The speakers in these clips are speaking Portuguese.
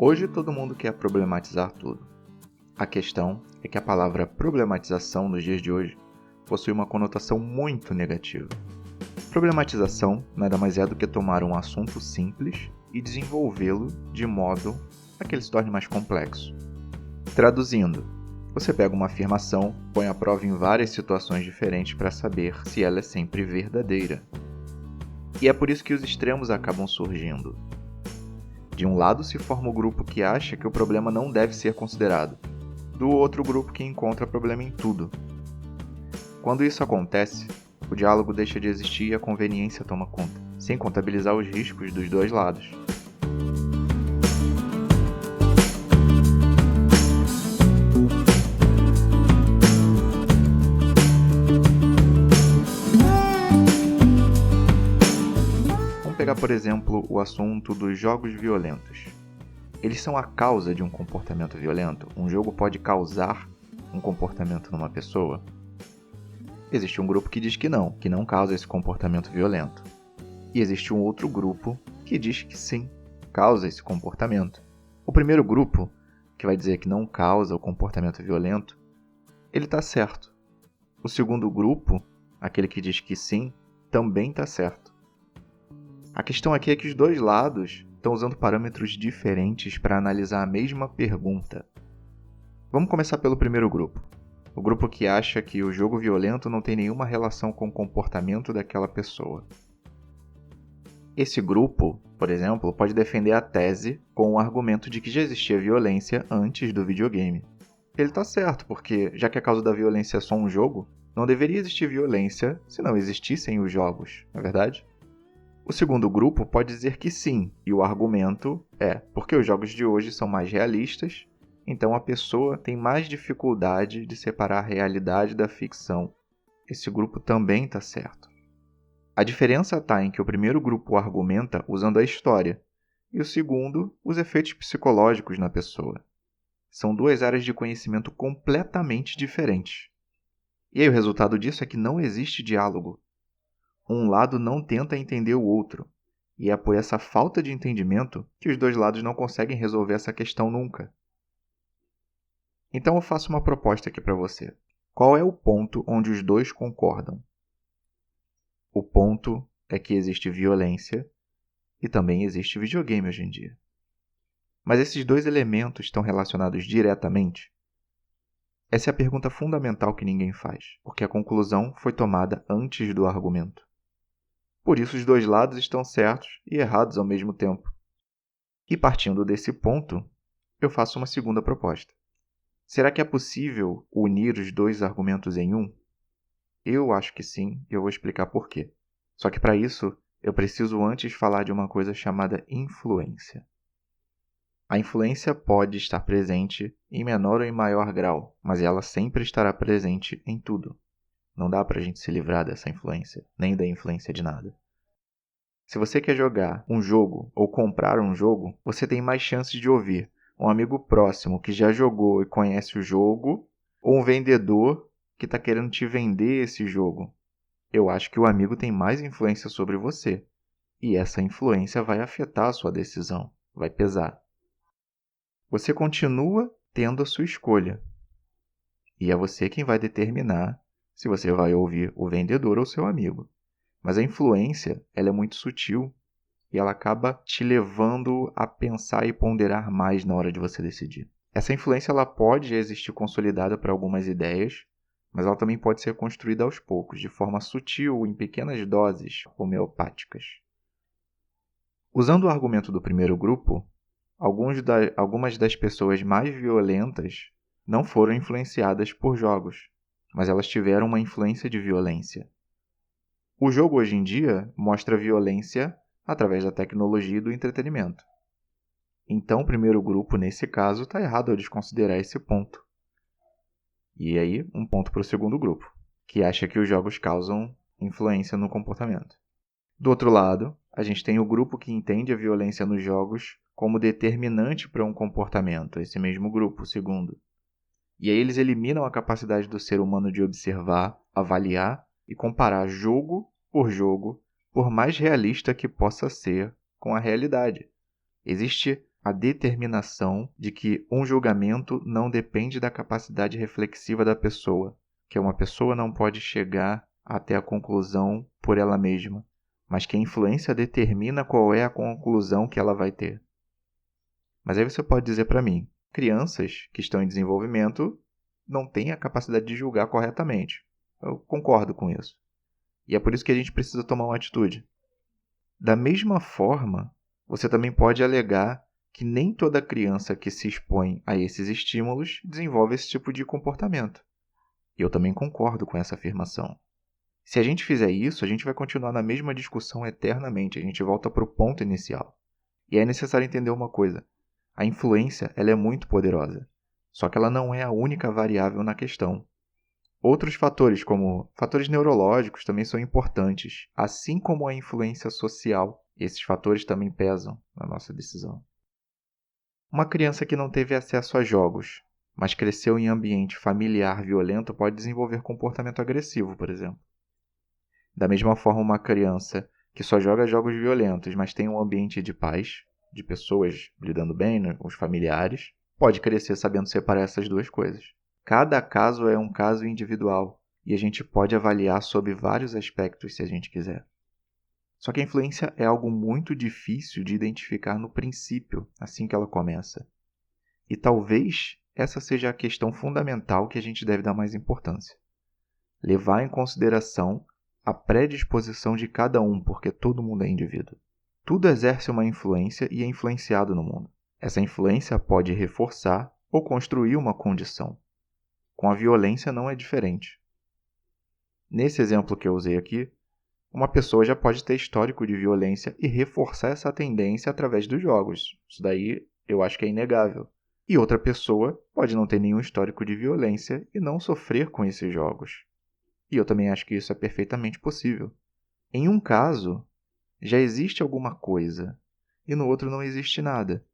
Hoje todo mundo quer problematizar tudo. A questão é que a palavra problematização nos dias de hoje possui uma conotação muito negativa. Problematização nada mais é do que tomar um assunto simples e desenvolvê-lo de modo a que ele se torne mais complexo. Traduzindo, você pega uma afirmação, põe à prova em várias situações diferentes para saber se ela é sempre verdadeira. E é por isso que os extremos acabam surgindo. De um lado se forma o grupo que acha que o problema não deve ser considerado, do outro grupo que encontra problema em tudo. Quando isso acontece, o diálogo deixa de existir e a conveniência toma conta, sem contabilizar os riscos dos dois lados. Vamos pegar, por exemplo, o assunto dos jogos violentos. Eles são a causa de um comportamento violento? Um jogo pode causar um comportamento numa pessoa? Existe um grupo que diz que não causa esse comportamento violento. E existe um outro grupo que diz que sim, causa esse comportamento. O primeiro grupo, que vai dizer que não causa o comportamento violento, ele está certo. O segundo grupo, aquele que diz que sim, também está certo. A questão aqui é que os dois lados estão usando parâmetros diferentes para analisar a mesma pergunta. Vamos começar pelo primeiro grupo. O grupo que acha que o jogo violento não tem nenhuma relação com o comportamento daquela pessoa. Esse grupo, por exemplo, pode defender a tese com o argumento de que já existia violência antes do videogame. Ele está certo, porque já que a causa da violência é só um jogo, não deveria existir violência se não existissem os jogos, não é verdade? O segundo grupo pode dizer que sim, e o argumento é porque os jogos de hoje são mais realistas, então a pessoa tem mais dificuldade de separar a realidade da ficção. Esse grupo também está certo. A diferença está em que o primeiro grupo argumenta usando a história, e o segundo, os efeitos psicológicos na pessoa. São duas áreas de conhecimento completamente diferentes. E aí o resultado disso é que não existe diálogo. Um lado não tenta entender o outro, e é por essa falta de entendimento que os dois lados não conseguem resolver essa questão nunca. Então eu faço uma proposta aqui para você. Qual é o ponto onde os dois concordam? O ponto é que existe violência e também existe videogame hoje em dia. Mas esses dois elementos estão relacionados diretamente? Essa é a pergunta fundamental que ninguém faz, porque a conclusão foi tomada antes do argumento. Por isso, os dois lados estão certos e errados ao mesmo tempo. E partindo desse ponto, eu faço uma segunda proposta. Será que é possível unir os dois argumentos em um? Eu acho que sim, e eu vou explicar por quê. Só que para isso, eu preciso antes falar de uma coisa chamada influência. A influência pode estar presente em menor ou em maior grau, mas ela sempre estará presente em tudo. Não dá para a gente se livrar dessa influência, nem da influência de nada. Se você quer jogar um jogo ou comprar um jogo, você tem mais chances de ouvir um amigo próximo que já jogou e conhece o jogo, ou um vendedor que está querendo te vender esse jogo. Eu acho que o amigo tem mais influência sobre você, e essa influência vai afetar a sua decisão, vai pesar. Você continua tendo a sua escolha, e é você quem vai determinar se você vai ouvir o vendedor ou seu amigo. Mas a influência, ela é muito sutil e ela acaba te levando a pensar e ponderar mais na hora de você decidir. Essa influência ela pode existir consolidada para algumas ideias, mas ela também pode ser construída aos poucos, de forma sutil, em pequenas doses homeopáticas. Usando o argumento do primeiro grupo, algumas das pessoas mais violentas não foram influenciadas por jogos, mas elas tiveram uma influência de violência. O jogo hoje em dia mostra violência através da tecnologia e do entretenimento. Então, o primeiro grupo, nesse caso, está errado ao desconsiderar esse ponto. E aí, um ponto para o segundo grupo, que acha que os jogos causam influência no comportamento. Do outro lado, a gente tem o grupo que entende a violência nos jogos como determinante para um comportamento, esse mesmo grupo, o segundo. E aí eles eliminam a capacidade do ser humano de observar, avaliar e comparar jogo, por mais realista que possa ser com a realidade. Existe a determinação de que um julgamento não depende da capacidade reflexiva da pessoa, que uma pessoa não pode chegar até a conclusão por ela mesma, mas que a influência determina qual é a conclusão que ela vai ter. Mas aí você pode dizer para mim, crianças que estão em desenvolvimento não têm a capacidade de julgar corretamente. Eu concordo com isso. E é por isso que a gente precisa tomar uma atitude. Da mesma forma, você também pode alegar que nem toda criança que se expõe a esses estímulos desenvolve esse tipo de comportamento. E eu também concordo com essa afirmação. Se a gente fizer isso, a gente vai continuar na mesma discussão eternamente, a gente volta para o ponto inicial. E é necessário entender uma coisa. A influência ela é muito poderosa, só que ela não é a única variável na questão. Outros fatores, como fatores neurológicos, também são importantes, assim como a influência social. Esses fatores também pesam na nossa decisão. Uma criança que não teve acesso a jogos, mas cresceu em ambiente familiar violento pode desenvolver comportamento agressivo, por exemplo. Da mesma forma, uma criança que só joga jogos violentos, mas tem um ambiente de paz, de pessoas lidando bem, né, com os familiares, pode crescer sabendo separar essas duas coisas. Cada caso é um caso individual e a gente pode avaliar sob vários aspectos se a gente quiser. Só que a influência é algo muito difícil de identificar no princípio, assim que ela começa. E talvez essa seja a questão fundamental que a gente deve dar mais importância. Levar em consideração a predisposição de cada um, porque todo mundo é indivíduo. Tudo exerce uma influência e é influenciado no mundo. Essa influência pode reforçar ou construir uma condição. Com a violência não é diferente. Nesse exemplo que eu usei aqui, uma pessoa já pode ter histórico de violência e reforçar essa tendência através dos jogos. Isso daí eu acho que é inegável. E outra pessoa pode não ter nenhum histórico de violência e não sofrer com esses jogos. E eu também acho que isso é perfeitamente possível. Em um caso, já existe alguma coisa, e no outro não existe nada.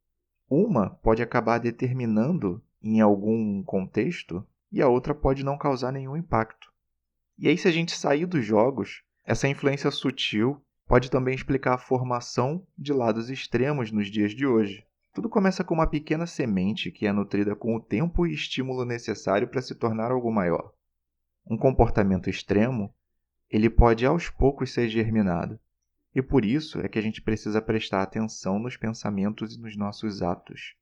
Uma pode acabar determinando em algum contexto, e a outra pode não causar nenhum impacto. E aí, se a gente sair dos jogos, essa influência sutil pode também explicar a formação de lados extremos nos dias de hoje. Tudo começa com uma pequena semente que é nutrida com o tempo e estímulo necessário para se tornar algo maior. Um comportamento extremo, ele pode aos poucos ser germinado. E por isso é que a gente precisa prestar atenção nos pensamentos e nos nossos atos.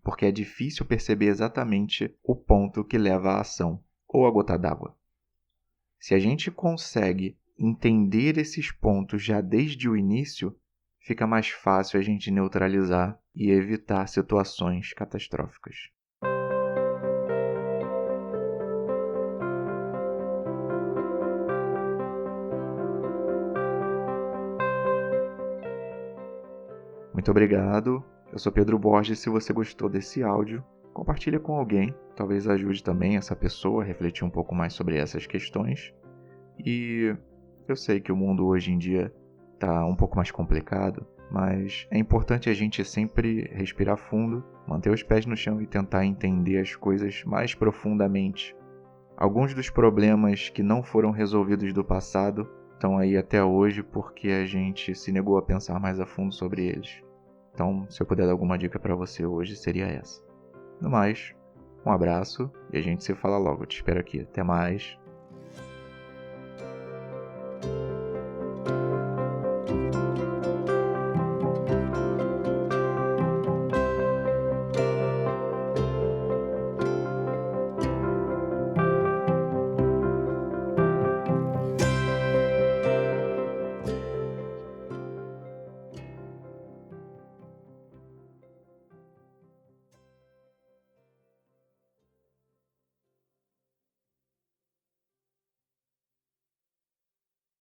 Porque é difícil perceber exatamente o ponto que leva à ação, ou a gota d'água. Se a gente consegue entender esses pontos já desde o início, fica mais fácil a gente neutralizar e evitar situações catastróficas. Muito obrigado. Eu sou Pedro Borges. Se você gostou desse áudio, compartilhe com alguém. Talvez ajude também essa pessoa a refletir um pouco mais sobre essas questões. E eu sei que o mundo hoje em dia está um pouco mais complicado, mas é importante a gente sempre respirar fundo, manter os pés no chão e tentar entender as coisas mais profundamente. Alguns dos problemas que não foram resolvidos do passado estão aí até hoje porque a gente se negou a pensar mais a fundo sobre eles. Então, se eu puder dar alguma dica para você hoje, seria essa. No mais, um abraço e a gente se fala logo. Eu te espero aqui. Até mais.